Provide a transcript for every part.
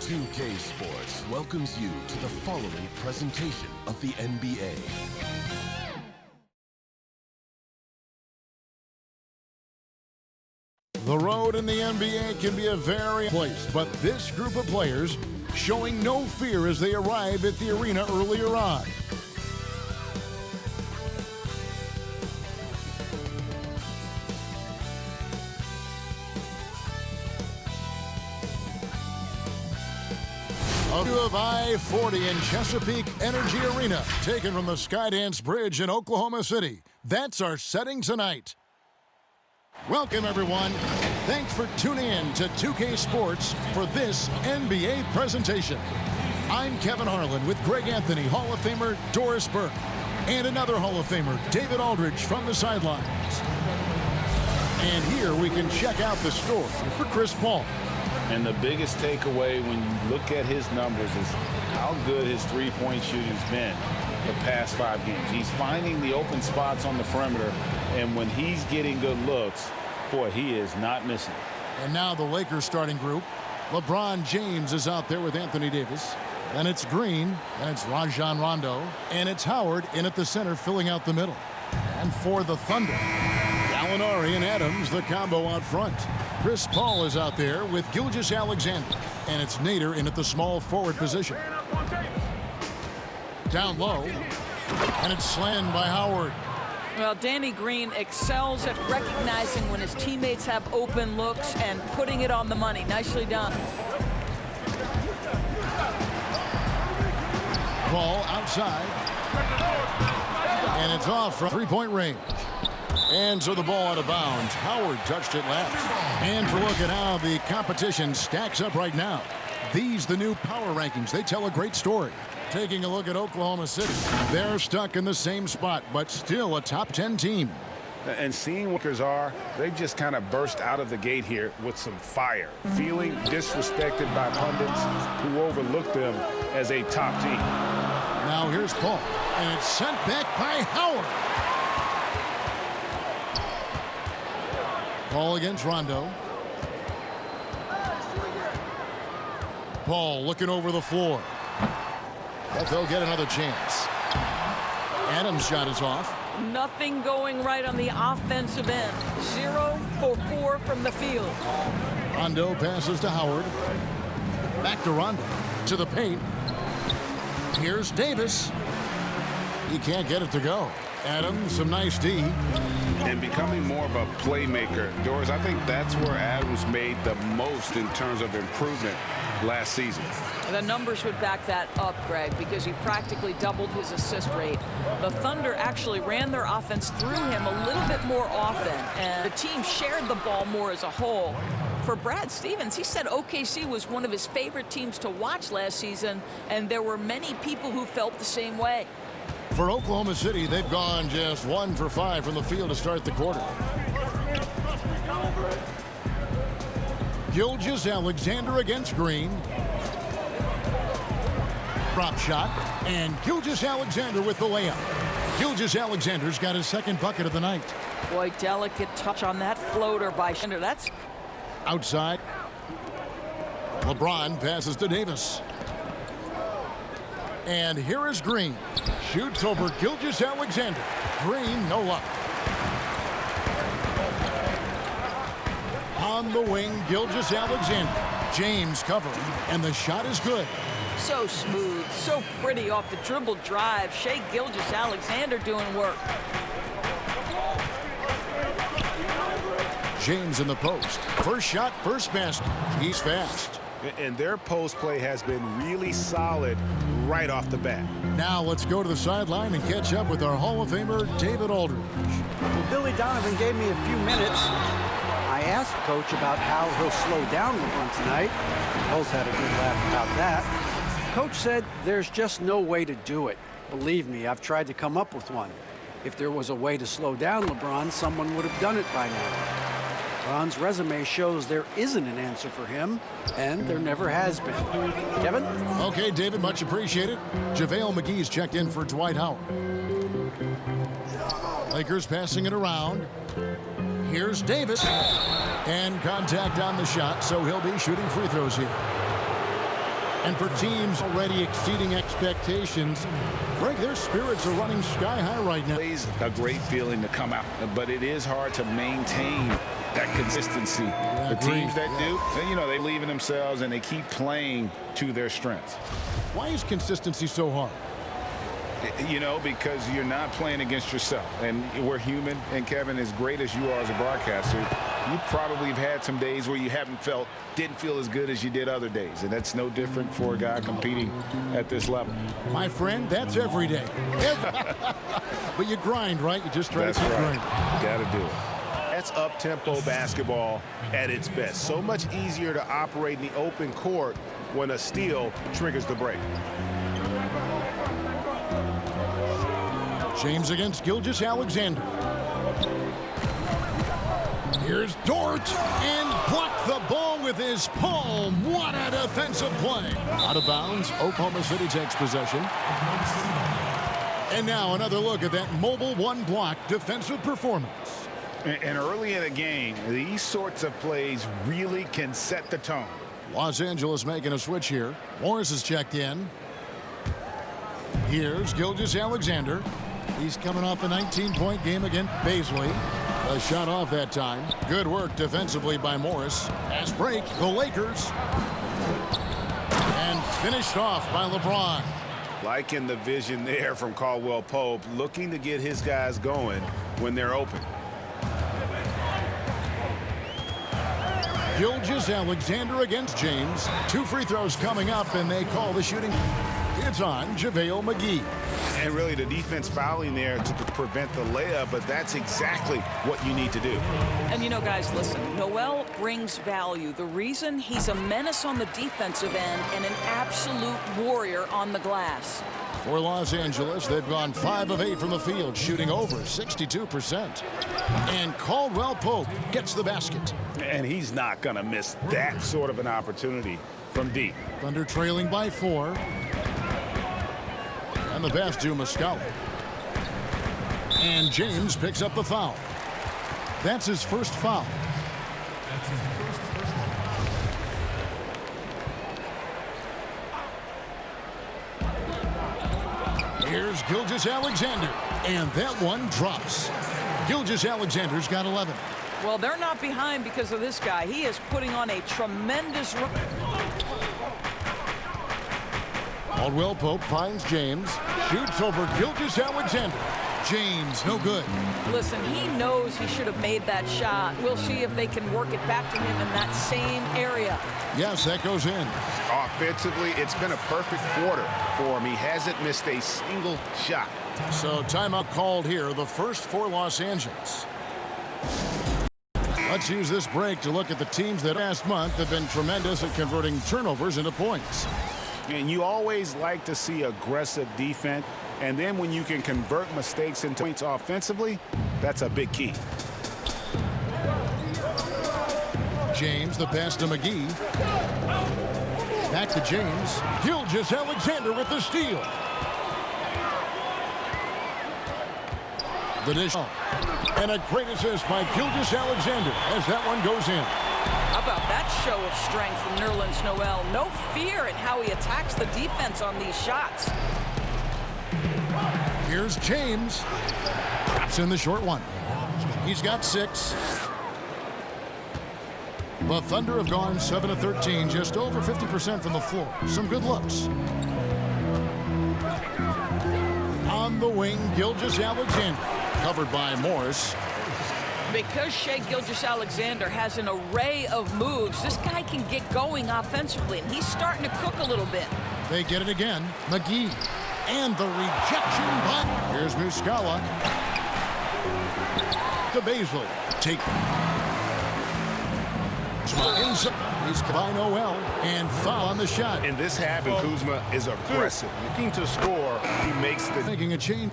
2K Sports welcomes you to the following presentation of the NBA. The road in the NBA can be a very place, but this group of players showing no fear as they arrive at the arena earlier on. A view of I-40 in Chesapeake Energy Arena, taken from the Skydance Bridge in Oklahoma City. That's our setting tonight. Welcome, everyone. Thanks for tuning in to 2K Sports for this NBA presentation. I'm Kevin Harlan with Greg Anthony, Hall of Famer Doris Burke, and another Hall of Famer, David Aldridge, from the sidelines. And here we can check out the story for Chris Paul. And the biggest takeaway when you look at his numbers is how good his three-point shooting's been the past 5 games. He's finding the open spots on the perimeter, and when he's getting good looks, boy, he is not missing. And now the Lakers starting group. LeBron James is out there with Anthony Davis. Then it's Green, and it's Rajon Rondo, and it's Howard in at the center filling out the middle. And for the Thunder, Gallinari and Adams, the combo out front. Chris Paul is out there with Gilgeous-Alexander, and it's Nader in at the small forward position. Down low, and it's slammed by Howard. Well, Danny Green excels at recognizing when his teammates have open looks and putting it on the money. Nicely done. Ball outside, and it's off from three-point range. And so the ball out of bounds. Howard touched it last. And for a look at how the competition stacks up right now. These, the new power rankings, they tell a great story. Taking a look at Oklahoma City. They're stuck in the same spot, but still a top 10 team. And seeing what Lakers are, they've just kind of burst out of the gate here with some fire, feeling disrespected by pundits who overlooked them as a top team. Now here's Paul, and it's sent back by Howard. Paul against Rondo. Paul looking over the floor. But they'll get another chance. Adams' shot is off. Nothing going right on the offensive end. 0 for 4 from the field. Rondo passes to Howard. Back to Rondo. To the paint. Here's Davis. He can't get it to go. Adams, some nice D. And becoming more of a playmaker. Doris, I think that's where Adams made the most in terms of improvement last season. The numbers would back that up, Greg, because he practically doubled his assist rate. The Thunder actually ran their offense through him a little bit more often, and the team shared the ball more as a whole. For Brad Stevens, he said OKC was one of his favorite teams to watch last season, and there were many people who felt the same way. For Oklahoma City, they've gone just 1 for 5 from the field to start the quarter. Gilgeous-Alexander against Green. Drop shot, and Gilgeous-Alexander with the layup. Gilgeous-Alexander's got his second bucket of the night. Boy, delicate touch on that floater by Schindler. That's outside. LeBron passes to Davis. And here is Green. Shoots over Gilgeous-Alexander. Green, no luck. On the wing, Gilgeous-Alexander. James covering, and the shot is good. so smooth, so pretty off the dribble drive. Shai Gilgeous-Alexander doing work. James in the post. First shot, first basket. He's fast. And their post play has been really solid right off the bat. Now let's go to the sideline and catch up with our Hall of Famer, David Aldridge. Well, Billy Donovan gave me a few minutes. I asked Coach about how he'll slow down LeBron tonight. We both had a good laugh about that. Coach said there's just no way to do it. Believe me, I've tried to come up with one. If there was a way to slow down LeBron, someone would have done it by now. LeBron's resume shows there isn't an answer for him, and there never has been. Kevin? Okay, David, much appreciated. JaVale McGee's checked in for Dwight Howard. Lakers passing it around. Here's Davis. And contact on the shot, so he'll be shooting free throws here. And for teams already exceeding expectations, Greg, their spirits are running sky high right now. It's a great feeling to come out, but it is hard to maintain that consistency. Yeah, the teams that do, they believe in themselves and they keep playing to their strengths. Why is consistency so hard? Because you're not playing against yourself. And we're human. And Kevin, as great as you are as a broadcaster, you probably have had some days where you didn't feel as good as you did other days. And that's no different for a guy competing at this level. My friend, that's every day. But you grind, right? You just try to keep grinding. Got to do it. That's up-tempo basketball at its best. So much easier to operate in the open court when a steal triggers the break. James against Gilgeous-Alexander. Here's Dort, and blocked the ball with his palm. What a defensive play. Out of bounds, Oklahoma City takes possession. And now another look at that mobile one-block defensive performance. And early in a game, these sorts of plays really can set the tone. Los Angeles making a switch here. Morris is checked in. Here's Gilgeous-Alexander. He's coming off a 19-point game against Baisley. A shot off that time. Good work defensively by Morris. Fast break, the Lakers. And finished off by LeBron. Liking the vision there from Caldwell Pope, looking to get his guys going when they're open. Gilgeous-Alexander against James. 2 free throws coming up, and they call the shooting. It's on JaVale McGee. And really the defense fouling there to prevent the layup, but that's exactly what you need to do. And guys, listen, Noel brings value. The reason he's a menace on the defensive end and an absolute warrior on the glass. For Los Angeles, they've gone 5 of 8 from the field, shooting over 62%. And Caldwell Pope gets the basket. And he's not going to miss that sort of an opportunity from deep. Thunder trailing by 4. And the pass to Muscala. And James picks up the foul. That's his first foul. Here's Gilgeous-Alexander. And that one drops. Gilgeous-Alexander's got 11. Well, they're not behind because of this guy. He is putting on a tremendous run. Caldwell Pope finds James. Shoots over Gilgeous-Alexander. James, no good. Listen, he knows he should have made that shot. We'll see if they can work it back to him in that same area. Yes, that goes in. Offensively, it's been a perfect quarter for him. He hasn't missed a single shot. So timeout called here, the first for Los Angeles. Let's use this break to look at the teams that last month have been tremendous at converting turnovers into points. And you always like to see aggressive defense. And then when you can convert mistakes into points offensively, that's a big key. James, the pass to McGee. Back to James. Gilgeous-Alexander with the steal. The dish. And a great assist by Gilgeous-Alexander as that one goes in. How about that show of strength from Nerlens Noel? No fear in how he attacks the defense on these shots. Here's James. Drops in the short one. He's got 6. The Thunder have gone 7 of 13, just over 50% from the floor. Some good looks. On the wing, Gilgeous-Alexander. Covered by Morris. Because Shai Gilgeous-Alexander has an array of moves, this guy can get going offensively, and he's starting to cook a little bit. They get it again. McGee. And the rejection by. Here's Muscala. To Baisley. Take. He's by Noel. And foul on the shot. In this half, Kuzma is aggressive. Looking to score, he makes the... Making a change.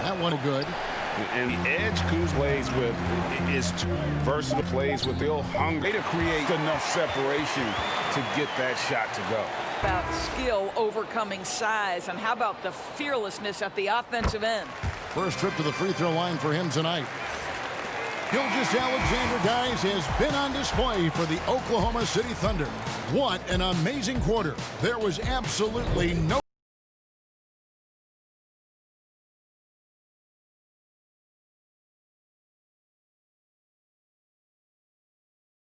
That one good. And the edge Kuz plays with is versatile, plays with the hunger to create enough separation to get that shot to go. About skill overcoming size, and how about the fearlessness at the offensive end? First trip to the free throw line for him tonight. Gilgeous-Alexander, guys, has been on display for the Oklahoma City Thunder. What an amazing quarter. There was absolutely no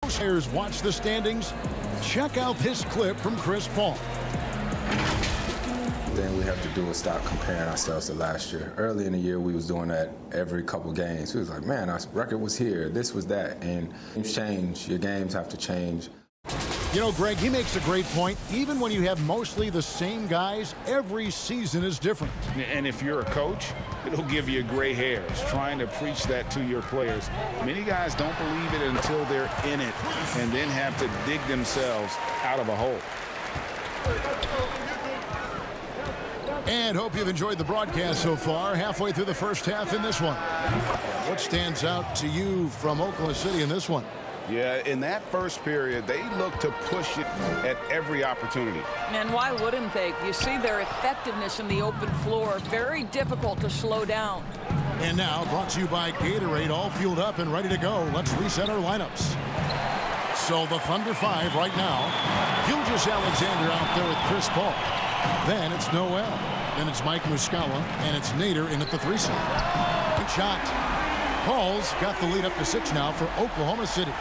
players. Watch the standings. Check out this clip from Chris Paul. Thing we have to do is stop comparing ourselves to last year. Early in the year, we was doing that every couple games. We was like, man, our record was here, this was that, and things change. Your games have to change. You know, Greg, he makes a great point. Even when you have mostly the same guys, every season is different. And if you're a coach, it'll give you gray hairs trying to preach that to your players. Many guys don't believe it until they're in it and then have to dig themselves out of a hole. And hope you've enjoyed the broadcast so far. Halfway through the first half in this one. What stands out to you from Oklahoma City in this one? Yeah, in that first period, they looked to push it at every opportunity. And why wouldn't they? You see their effectiveness in the open floor. Very difficult to slow down. And now, brought to you by Gatorade, all fueled up and ready to go. Let's reset our lineups. So the Thunder 5 right now. Gilgeous-Alexander out there with Chris Paul. Then it's Noel. Then it's Mike Muscala. And it's Nader in at the threesome. Good shot. Paul's got the lead up to 6 now for Oklahoma City.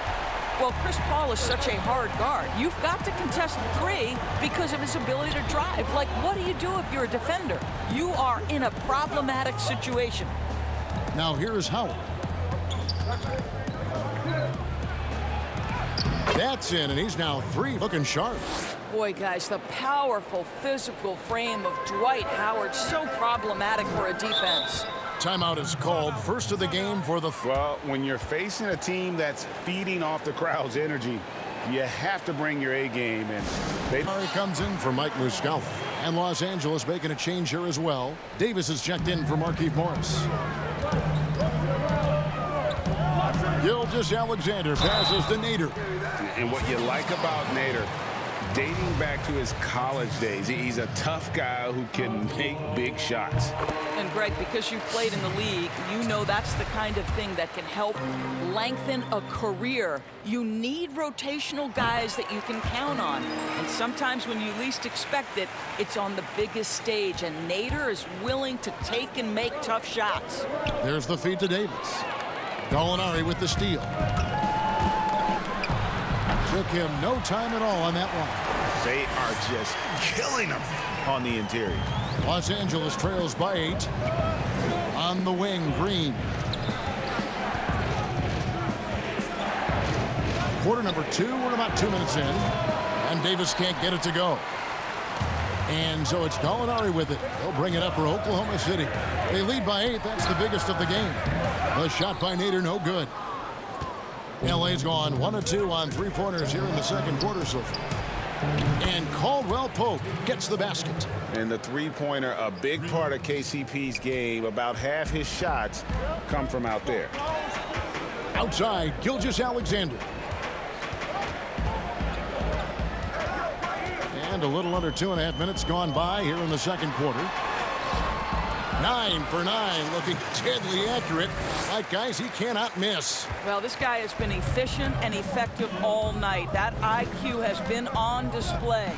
Well, Chris Paul is such a hard guard. You've got to contest the 3 because of his ability to drive. Like, what do you do if you're a defender? You are in a problematic situation. Now here's Howard. That's in, and he's now 3, looking sharp. Boy, guys, the powerful physical frame of Dwight Howard, so problematic for a defense. Timeout is called. First of the game for the... Well, when you're facing a team that's feeding off the crowd's energy, you have to bring your A game. And Murray comes in for Mike Muscala. And Los Angeles making a change here as well. Davis is checked in for Markieff Morris. Gilgeous-Alexander passes to Nader. And what you like about Nader, dating back to his college days, he's a tough guy who can make big shots. And Greg, because you played in the league, you know that's the kind of thing that can help lengthen a career. You need rotational guys that you can count on. And sometimes when you least expect it, it's on the biggest stage. And Nader is willing to take and make tough shots. There's the feed to Davis. Gallinari with the steal. Took him no time at all on that one. They are just killing him on the interior. Los Angeles trails by 8. On the wing, Green. Quarter number 2. We're about 2 minutes in. And Davis can't get it to go. And so it's Gallinari with it. They'll bring it up for Oklahoma City. They lead by 8. That's the biggest of the game. The shot by Nader, no good. LA's gone 1 of 2 on 3-pointers here in the second quarter so far. And Caldwell Pope gets the basket. And the 3-pointer, a big part of KCP's game. About half his shots come from out there. Outside, Gilgeous-Alexander. And a little under 2.5 minutes gone by here in the second quarter. 9 for 9, looking deadly accurate. Like, guys, he cannot miss. Well, this guy has been efficient and effective all night. That IQ has been on display.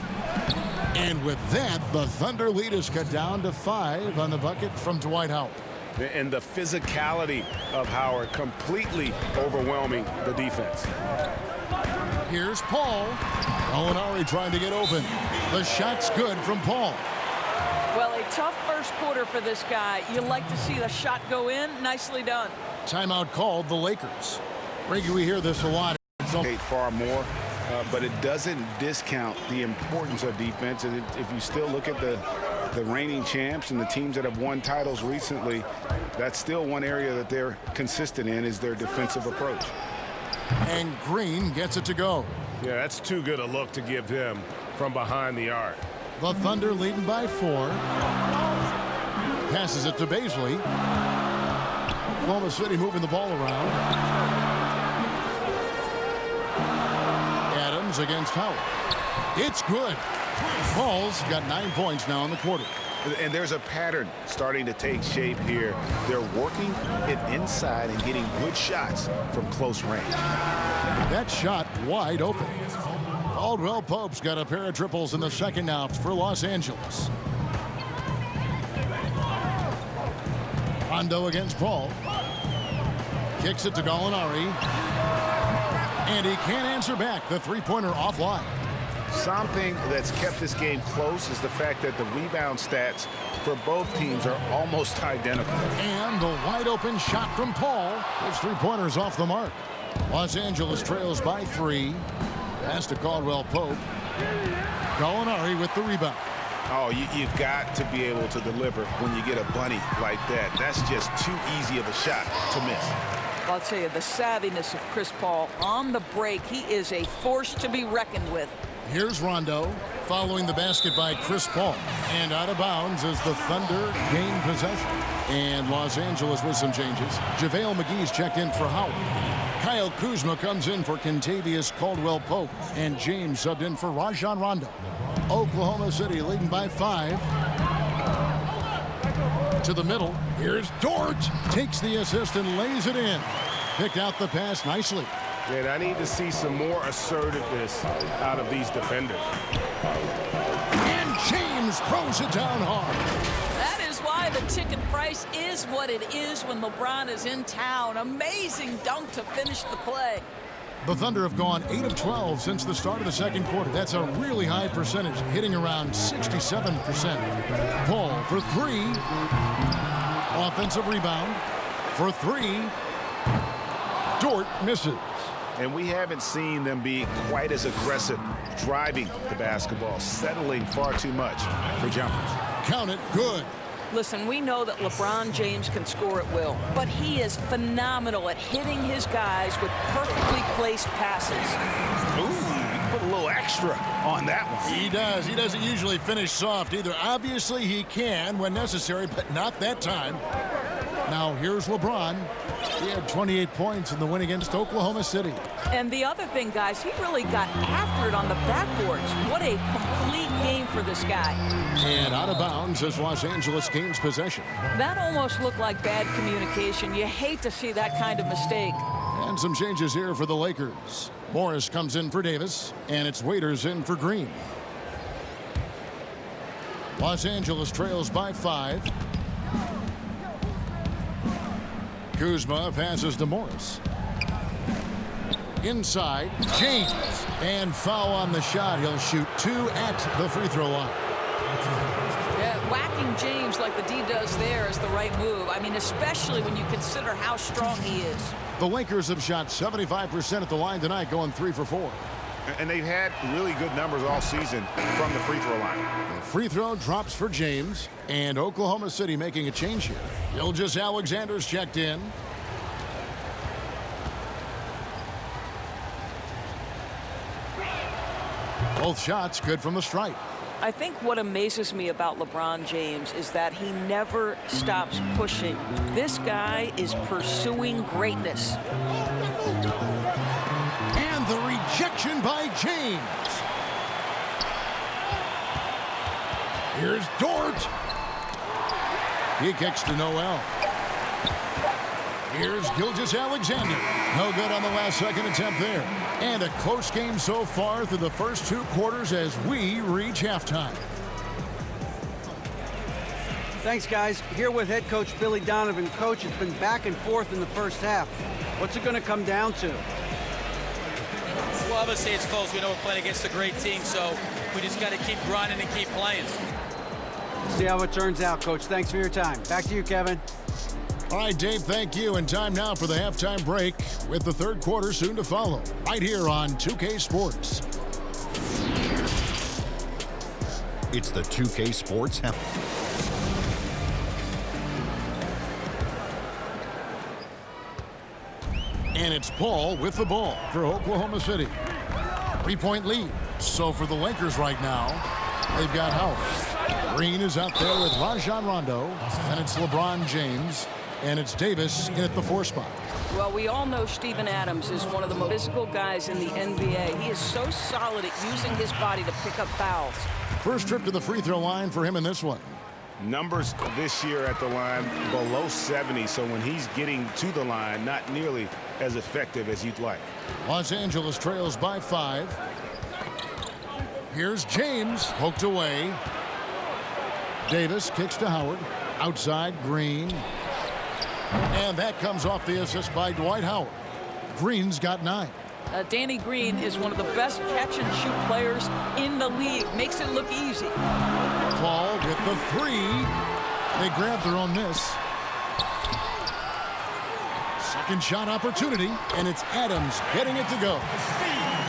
And with that, the Thunder lead is cut down to 5 on the bucket from Dwight Howard. And the physicality of Howard completely overwhelming the defense. Here's Paul. Gallinari trying to get open. The shot's good from Paul. Well, a tough first quarter for this guy. You like to see the shot go in. Nicely done. Timeout called the Lakers. Reggie, we hear this a lot. Far more, but it doesn't discount the importance of defense. And if you still look at the reigning champs and the teams that have won titles recently, that's still one area that they're consistent in is their defensive approach. And Green gets it to go. Yeah, that's too good a look to give him from behind the arc. The Thunder leading by 4. Passes it to Baisley. Oklahoma City moving the ball around. Adams against Howard. It's good. Paul's got 9 points now in the quarter. And there's a pattern starting to take shape here. They're working it inside and getting good shots from close range. That shot wide open. Caldwell Pope's got a pair of triples in the second half for Los Angeles. Rondo against Paul. Kicks it to Gallinari. And he can't answer back. The three-pointer offline. Something that's kept this game close is the fact that the rebound stats for both teams are almost identical. And the wide-open shot from Paul. His three-pointer's off the mark. Los Angeles trails by 3. Pass to Caldwell Pope. Gallinari with the rebound. Oh, you've got to be able to deliver when you get a bunny like that. That's just too easy of a shot to miss. I'll tell you, the savviness of Chris Paul on the break, he is a force to be reckoned with. Here's Rondo following the basket by Chris Paul. And out of bounds as the Thunder gain possession. And Los Angeles with some changes. JaVale McGee's checked in for Howard. Kyle Kuzma comes in for Kentavious Caldwell-Pope. And James subbed in for Rajon Rondo. Oklahoma City leading by 5. To the middle. Here's Dort. Takes the assist and lays it in. Picked out the pass nicely. And I need to see some more assertiveness out of these defenders. And James throws it down hard. That is why the ticket price is what it is when LeBron is in town. Amazing dunk to finish the play. The Thunder have gone 8 of 12 since the start of the second quarter. That's a really high percentage, hitting around 67%. Paul for 3. Offensive rebound for 3. Dort misses. And we haven't seen them be quite as aggressive driving the basketball, settling far too much for jumpers. Count it, good. Listen, we know that LeBron James can score at will, but he is phenomenal at hitting his guys with perfectly placed passes. Ooh, you put a little extra on that one. He does. He doesn't usually finish soft either. Obviously, he can when necessary, but not that time. Now, here's LeBron. He had 28 points in the win against Oklahoma City. And the other thing, guys, he really got after it on the backboards. What a complete game for this guy. And out of bounds as Los Angeles gains possession. That almost looked like bad communication. You hate to see that kind of mistake. And some changes here for the Lakers. Morris comes in for Davis, and it's Waiters in for Green. Los Angeles trails by 5. Kuzma passes to Morris. Inside, James. And foul on the shot. He'll shoot 2 at the free throw line. Yeah, whacking James like the D does there is the right move. I mean, especially when you consider how strong he is. The Lakers have shot 75% at the line tonight, going 3 for 4. And they've had really good numbers all season from the free throw line. The free throw drops for James, and Oklahoma City making a change here. Gilgeous Alexander's checked in. Both shots good from the stripe. I think what amazes me about LeBron James is that he never stops pushing. This guy is pursuing greatness. And the rejection by James. Here's Dort. He kicks to Noel. Here's Gilgeous Alexander. No good on the last second attempt there. And a close game so far through the first 2 quarters as we reach halftime. Thanks, guys. Here with head coach Billy Donovan. Coach, it's been back and forth in the first half. What's it going to come down to? Well, obviously it's close. We know we're playing against a great team, so we just got to keep grinding and keep playing. See how it turns out, Coach. Thanks for your time. Back to you, Kevin. All right, Dave, thank you. And time now for the halftime break with the third quarter soon to follow right here on 2K Sports. It's the 2K Sports And it's Paul with the ball for Oklahoma City. 3-point lead. So for the Lakers right now, they've got Howard. Green is out there with Rajon Rondo. And it's LeBron James. And it's Davis in at the 4 spot. Well, we all know Steven Adams is one of the most physical guys in the NBA. He is so solid at using his body to pick up fouls. First trip to the free throw line for him in this one. Numbers this year at the line below 70, so when he's getting to the line, not nearly as effective as you'd like. Los Angeles trails by 5. Here's James, poked away. Davis kicks to Howard. Outside, Green. And that comes off the assist by Dwight Howard. Green's got 9. Danny Green is one of the best catch-and-shoot players in the league. Makes it look easy. Paul with the 3. They grab their own miss. Second shot opportunity, and it's Adams getting it to go.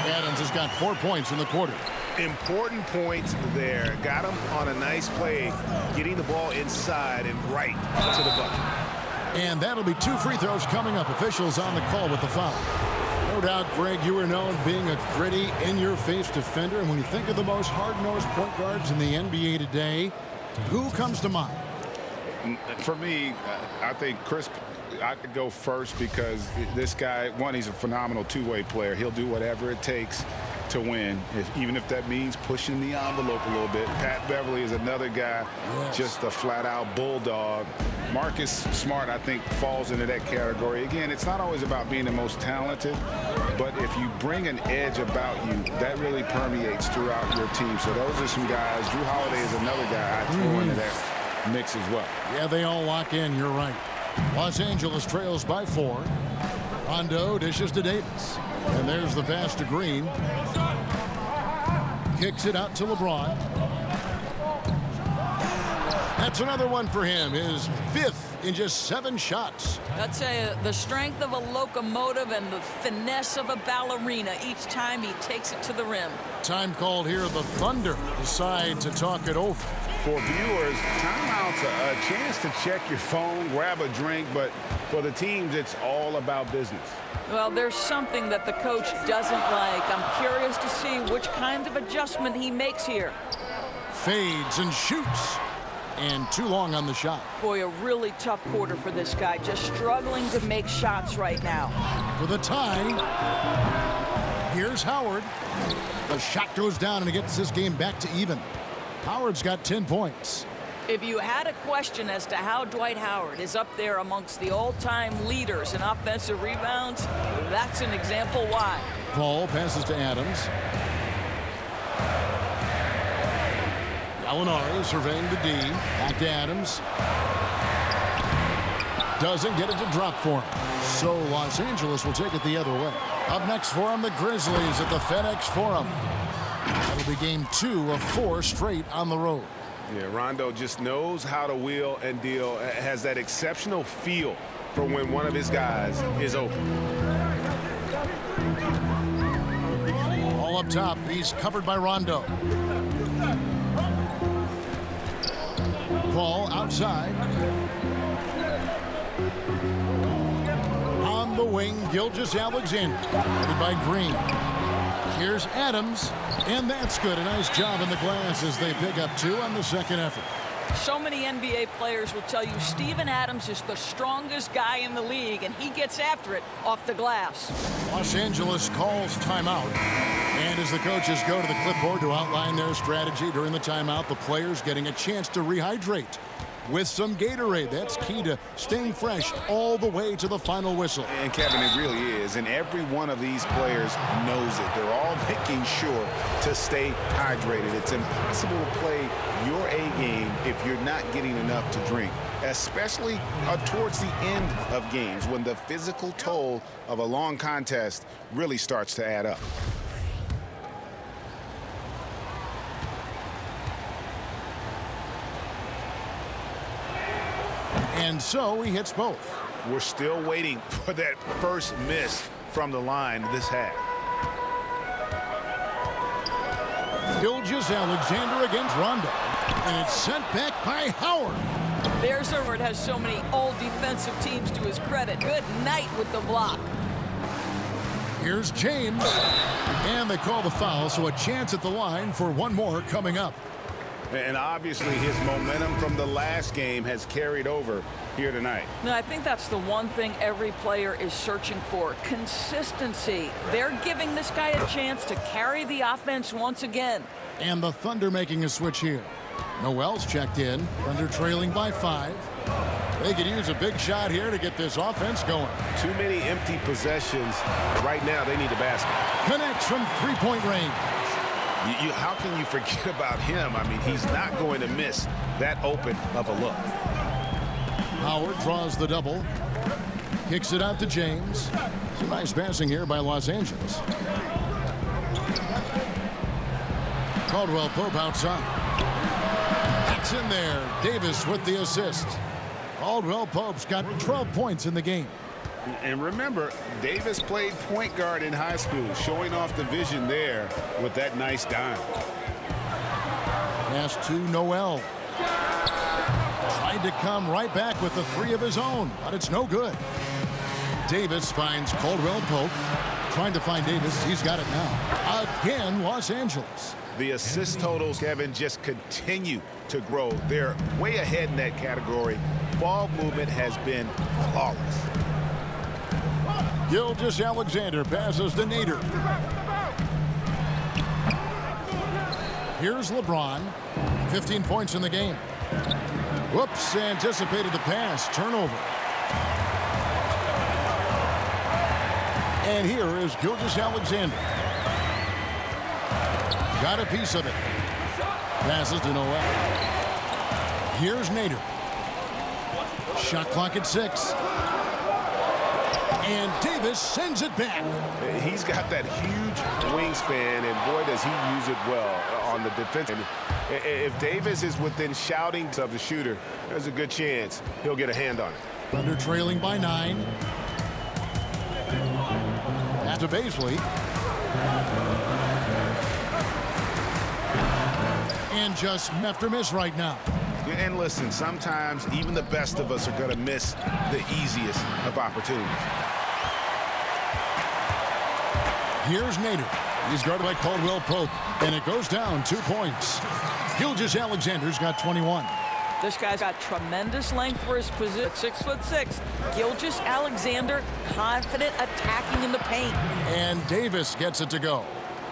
Adams has got 4 points in the quarter. Important points there. Got him on a nice play, getting the ball inside and right to the bucket. And that'll be 2 free throws coming up. Officials on the call with the foul. No doubt, Greg, you are known being a gritty, in-your-face defender. And when you think of the most hard-nosed point guards in the NBA today, who comes to mind? For me, I think Chris, I could go first because this guy, one, he's a phenomenal two-way player. He'll do whatever it takes to win, even if that means pushing the envelope a little bit. Pat Beverly is another guy, just a flat-out bulldog. Marcus Smart, I think, falls into that category. Again, it's not always about being the most talented, but if you bring an edge about you, that really permeates throughout your team. So those are some guys. Drew Holiday is another guy I'd throw into that mix as well. Yeah, they all lock in. You're right. Los Angeles trails by 4. Rondo dishes to Davis. And there's the pass to Green. Kicks it out to LeBron. That's another one for him. His 5th in just 7 shots. I'd say the strength of a locomotive and the finesse of a ballerina each time he takes it to the rim. Time called here. The Thunder decide to talk it over. For viewers, timeout's a chance to check your phone, grab a drink, but for the teams, it's all about business. Well, there's something that the coach doesn't like. I'm curious to see which kind of adjustment he makes here. Fades and shoots. And too long on the shot. Boy, a really tough quarter for this guy. Just struggling to make shots right now. For the tie, here's Howard. The shot goes down and it gets this game back to even. Howard's got 10 points. If you had a question as to how Dwight Howard is up there amongst the all-time leaders in offensive rebounds, that's an example why. Paul passes to Adams. Gallinari surveying the D. Back to Adams. Doesn't get it to drop for him. So Los Angeles will take it the other way. Up next for him, the Grizzlies at the FedEx Forum. That'll be game 2 of 4 straight on the road. Yeah, Rondo just knows how to wheel and deal. Has that exceptional feel for when one of his guys is open. All up top, he's covered by Rondo. Paul outside. On the wing, Gilgeous-Alexander, guarded by Green. Here's Adams, and that's good. A nice job in the glass as they pick up 2 on the second effort. So many NBA players will tell you Steven Adams is the strongest guy in the league, and he gets after it off the glass. Los Angeles calls timeout. And as the coaches go to the clipboard to outline their strategy during the timeout, the players getting a chance to rehydrate with some Gatorade. That's key to staying fresh all the way to the final whistle. And Kevin, it really is. And every one of these players knows it. They're all making sure to stay hydrated. It's impossible to play your A game if you're not getting enough to drink, especially towards the end of games when the physical toll of a long contest really starts to add up. And so he hits both. We're still waiting for that first miss from the line this half. Gilgeous-Alexander against Rondo. And it's sent back by Howard. There's Howard has so many all-defensive teams to his credit. Good night with the block. Here's James. And they call the foul, so a chance at the line for one more coming up. And obviously his momentum from the last game has carried over here tonight. No, I think that's the one thing every player is searching for. Consistency. They're giving this guy a chance to carry the offense once again. And the Thunder making a switch here. Noel's checked in. Thunder trailing by 5. They could use a big shot here to get this offense going. Too many empty possessions. Right now, they need a basket. Connects from three-point range. How can you forget about him? I mean, he's not going to miss that open of a look. Howard draws the double. Kicks it out to James. Some nice passing here by Los Angeles. Caldwell Pope outside. It's in there. Davis with the assist. Caldwell Pope's got 12 points in the game. And remember, Davis played point guard in high school, showing off the vision there with that nice dime. Pass to Noel. Tried to come right back with the 3 of his own, but it's no good. Davis finds Caldwell Pope. Trying to find Davis. He's got it now. Again, Los Angeles. The assist totals, Kevin, just continue to grow. They're way ahead in that category. Ball movement has been flawless. Gilgeous-Alexander passes to Nader. Here's LeBron. 15 points in the game. Whoops, anticipated the pass. Turnover. And here is Gilgeous-Alexander. Got a piece of it. Passes to Noel. Here's Nader. Shot clock at 6. And Davis sends it back. He's got that huge wingspan, and boy, does he use it well on the defense. And if Davis is within shouting of the shooter, there's a good chance he'll get a hand on it. Thunder trailing by 9. Pass to Baisley. And just after miss right now. And listen, sometimes even the best of us are going to miss the easiest of opportunities. Here's Nader. He's guarded by Caldwell Pope. And it goes down 2 points. Gilgeous-Alexander's got 21. This guy's got tremendous length for his position. 6'6". Gilgeous-Alexander, confident attacking in the paint. And Davis gets it to go.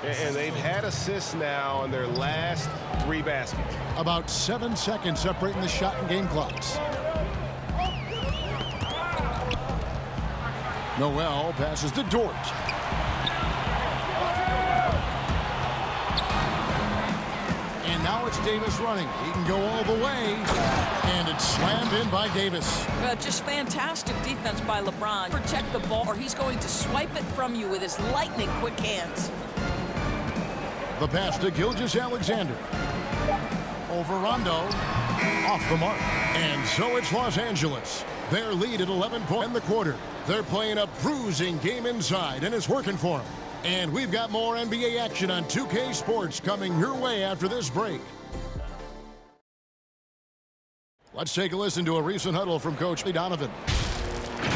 And they've had assists now on their last 3 baskets. About 7 seconds separating the shot and game clocks. Noel passes to Dort. And now it's Davis running. He can go all the way. And it's slammed in by Davis. Just fantastic defense by LeBron. Protect the ball or he's going to swipe it from you with his lightning quick hands. The pass to Gilgeous-Alexander. Over Rondo. Off the mark. And so it's Los Angeles. Their lead at 11 points in the quarter. They're playing a bruising game inside, and it's working for them. And we've got more NBA action on 2K Sports coming your way after this break. Let's take a listen to a recent huddle from Coach Donovan.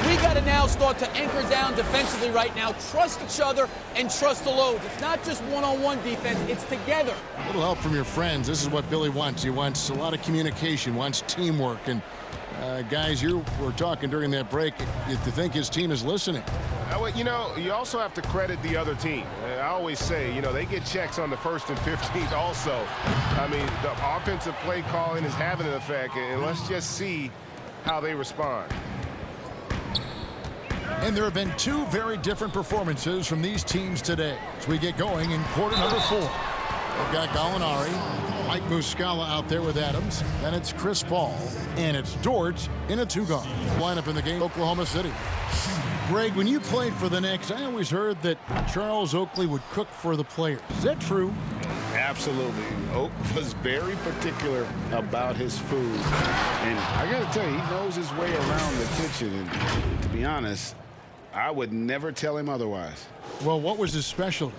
We got to now start to anchor down defensively right now. Trust each other and trust the loads. It's not just one-on-one defense. It's together. A little help from your friends. This is what Billy wants. He wants a lot of communication, wants teamwork. And guys, you were talking during that break. You think his team is listening. You know, you also have to credit the other team. I always say, you know, they get checks on the 1st and 15th also. I mean, the offensive play calling is having an effect. And let's just see how they respond. And there have been 2 very different performances from these teams today as we get going in quarter number 4. They've got Gallinari, Mike Muscala out there with Adams. Then it's Chris Paul. And it's Dort in a 2-guard. Lineup in the game, Oklahoma City. Greg, when you played for the Knicks, I always heard that Charles Oakley would cook for the players. Is that true? Absolutely. Oak was very particular about his food. And I got to tell you, he knows his way around the kitchen. And to be honest, I would never tell him otherwise. Well, what was his specialty?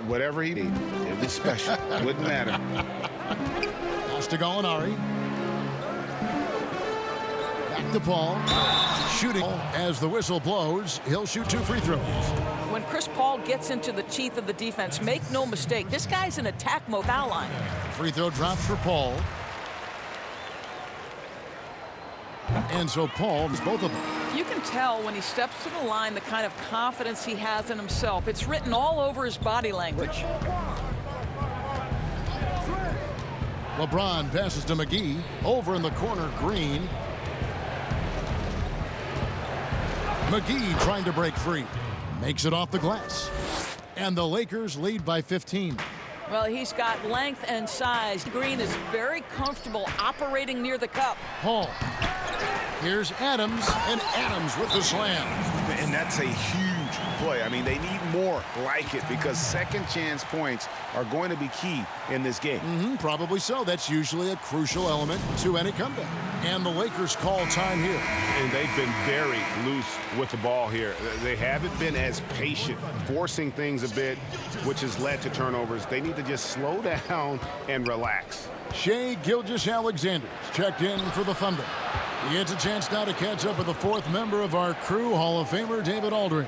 Whatever he ate, it was special. Wouldn't matter. Pass to Gallinari. Back to Paul. Shooting as the whistle blows. He'll shoot 2 free throws. When Chris Paul gets into the teeth of the defense, make no mistake, this guy's in attack mode foul line. Free throw drops for Paul. And so Paul is both of them. You can tell when he steps to the line the kind of confidence he has in himself. It's written all over his body language. LeBron passes to McGee. Over in the corner, Green. McGee trying to break free. Makes it off the glass. And the Lakers lead by 15. Well, he's got length and size. Green is very comfortable operating near the cup. Paul. Here's Adams, and Adams with the slam. And that's a huge play. I mean, they need more like it because second chance points are going to be key in this game. Probably so. That's usually a crucial element to any comeback. And the Lakers call time here. And they've been very loose with the ball here. They haven't been as patient, forcing things a bit, which has led to turnovers. They need to just slow down and relax. Shai Gilgeous-Alexander checked in for the Thunder. He gets a chance now to catch up with the fourth member of our crew, Hall of Famer David Aldridge.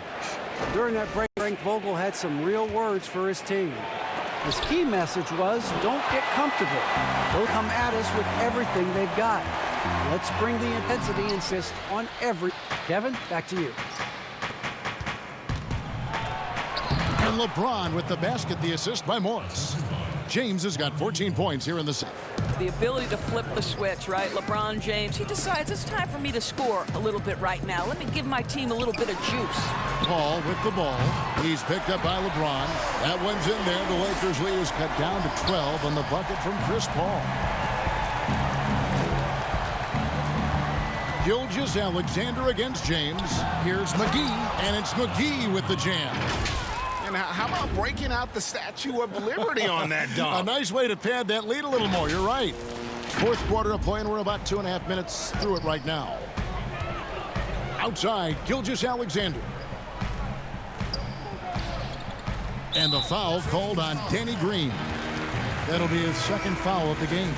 During that break, Frank Vogel had some real words for his team. His key message was, don't get comfortable. They'll come at us with everything they've got. Let's bring the intensity and insist on every... Kevin, back to you. And LeBron with the basket, the assist by Morris. James has got 14 points here in the set. The ability to flip the switch, right? LeBron James, he decides it's time for me to score a little bit right now. Let me give my team a little bit of juice. Paul with the ball. He's picked up by LeBron. That one's in there. The Lakers lead is cut down to 12 on the bucket from Chris Paul. Gilgeous-Alexander against James. Here's McGee, and it's McGee with the jam. And how about breaking out the Statue of Liberty on that dunk? A nice way to pad that lead a little more. You're right. Fourth quarter of play, and we're about 2.5 minutes through it right now. Outside, Gilgeous-Alexander. And the foul called on Danny Green. That'll be his second foul of the game.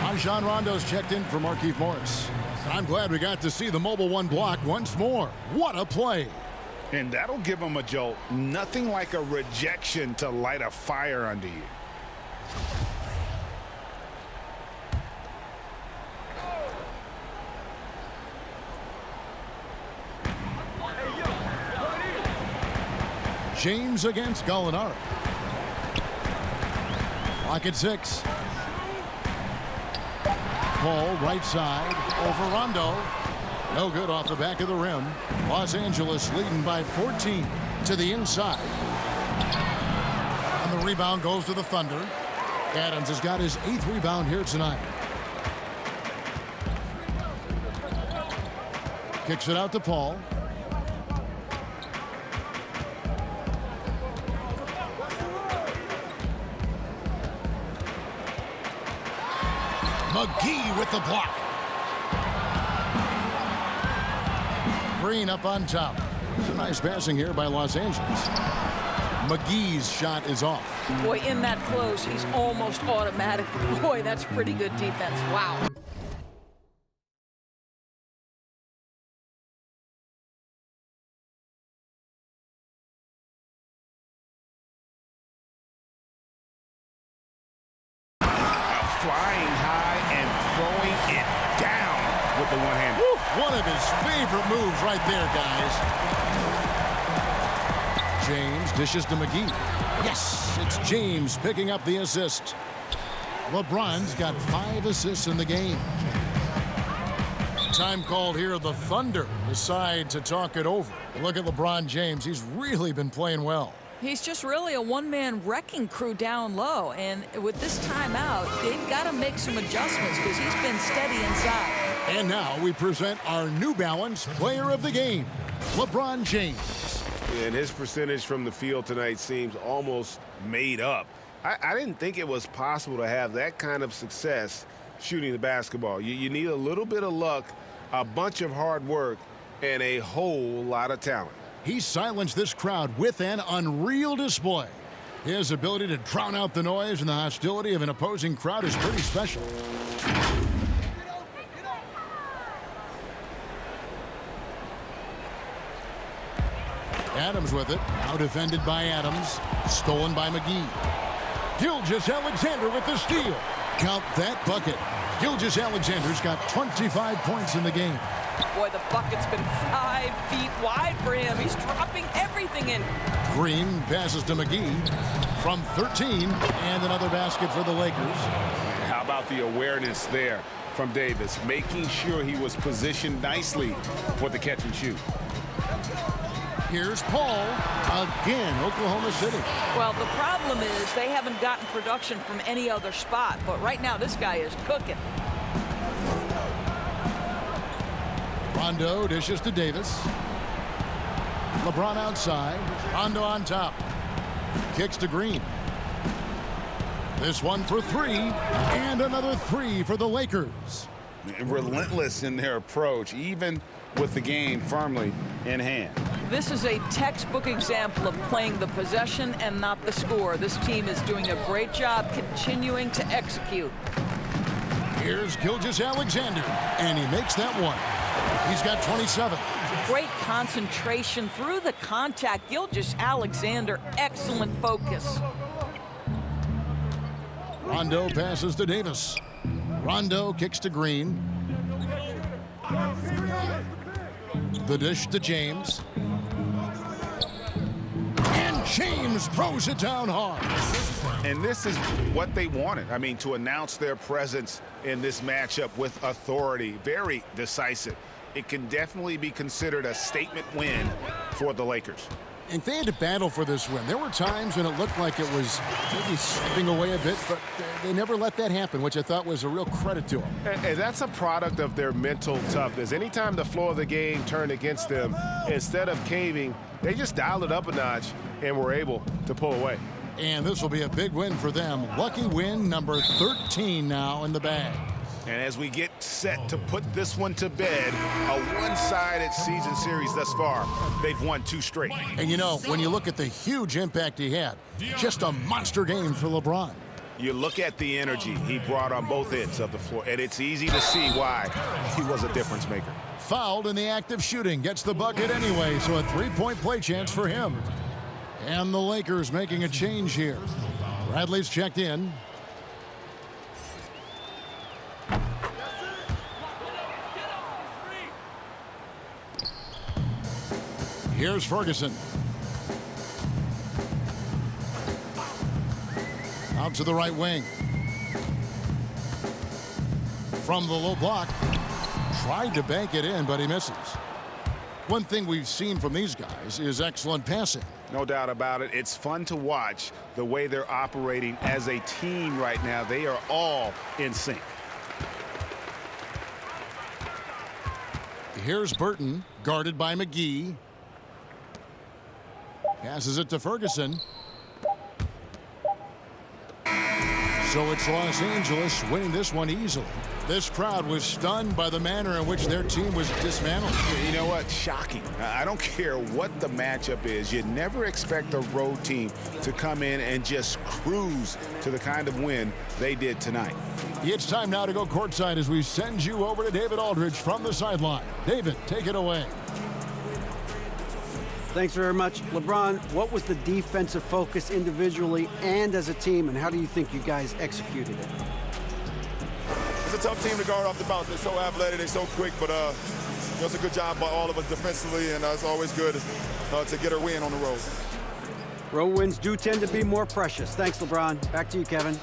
Rajon Rondo's checked in for Markieff Morris. I'm glad we got to see the mobile one block once more. What a play. And that'll give them a jolt. Nothing like a rejection to light a fire under you. James against Gallinari. Lock at 6. Paul right side over Rondo. No good off the back of the rim. Los Angeles leading by 14 to the inside. And the rebound goes to the Thunder. Adams has got his 8th rebound here tonight. Kicks it out to Paul. McGee with the block. Green up on top. It's a nice passing here by Los Angeles. McGee's shot is off. Boy, in that close, he's almost automatic. Boy, that's pretty good defense. Wow. Flying high and throwing it down with the one-hand. One of his favorite moves right there, guys. James dishes to McGee. Yes, it's James picking up the assist. LeBron's got 5 assists in the game. Time called here. The Thunder decide to talk it over. Look at LeBron James. He's really been playing well. He's just really a one-man wrecking crew down low. And with this timeout, they've got to make some adjustments because he's been steady inside. And now we present our New Balance Player of the Game, LeBron James. And his percentage from the field tonight seems almost made up. I didn't think it was possible to have that kind of success shooting the basketball. You need a little bit of luck, a bunch of hard work, and a whole lot of talent. He silenced this crowd with an unreal display. His ability to drown out the noise and the hostility of an opposing crowd is pretty special. Adams with it. Now defended by Adams. Stolen by McGee. Gilgeous-Alexander with the steal. Count that bucket. Gilgeous-Alexander's got 25 points in the game. Boy, the bucket's been 5 feet wide for him. He's dropping everything in. Green passes to McGee from 13, and another basket for the Lakers. How about the awareness there from Davis, making sure he was positioned nicely for the catch and shoot. Here's Paul again, Oklahoma City. Well, the problem is they haven't gotten production from any other spot, but right now this guy is cooking. Rondo dishes to Davis. LeBron outside. Rondo on top. Kicks to Green. This one for three, and another three for the Lakers. Relentless in their approach, even with the game firmly in hand. This is a textbook example of playing the possession and not the score. This team is doing a great job continuing to execute. Here's Gilgeous-Alexander, and he makes that one. He's got 27. Great concentration through the contact. Gilgeous-Alexander, excellent focus. Rondo passes to Davis. Rondo kicks to Green. The dish to James. And James throws it down hard. And this is what they wanted. I mean, to announce their presence in this matchup with authority. Very decisive. It can definitely be considered a statement win for the Lakers. And they had to battle for this win. There were times when it looked like it was maybe slipping away a bit, but they never let that happen, which I thought was a real credit to them. And that's a product of their mental toughness. Anytime the flow of the game turned against them, instead of caving, they just dialed it up a notch and were able to pull away. And this will be a big win for them. Lucky win number 13 now in the bag. And as we get set to put this one to bed, a one-sided season series thus far, they've won 2 straight. And you know, when you look at the huge impact he had, just a monster game for LeBron. You look at the energy he brought on both ends of the floor, and it's easy to see why he was a difference maker. Fouled in the act of shooting, gets the bucket anyway, so a 3-point play chance for him. And the Lakers making a change here. Bradley's checked in. Here's Ferguson. Out to the right wing. From the low block. Tried to bank it in, but he misses. One thing we've seen from these guys is excellent passing. No doubt about it. It's fun to watch the way they're operating as a team right now. They are all in sync. Here's Burton, guarded by McGee. Passes it to Ferguson. So it's Los Angeles winning this one easily. This crowd was stunned by the manner in which their team was dismantled. You know what? Shocking. I don't care what the matchup is. You never expect a road team to come in and just cruise to the kind of win they did tonight. It's time now to go courtside as we send you over to David Aldridge from the sideline. David, take it away. Thanks very much. LeBron, what was the defensive focus individually and as a team, and how do you think you guys executed it? It's a tough team to guard off the bounce. They're so athletic, they're so quick, but it's a good job by all of us defensively, and it's always good to get a win on the road. Road wins do tend to be more precious. Thanks, LeBron. Back to you, Kevin.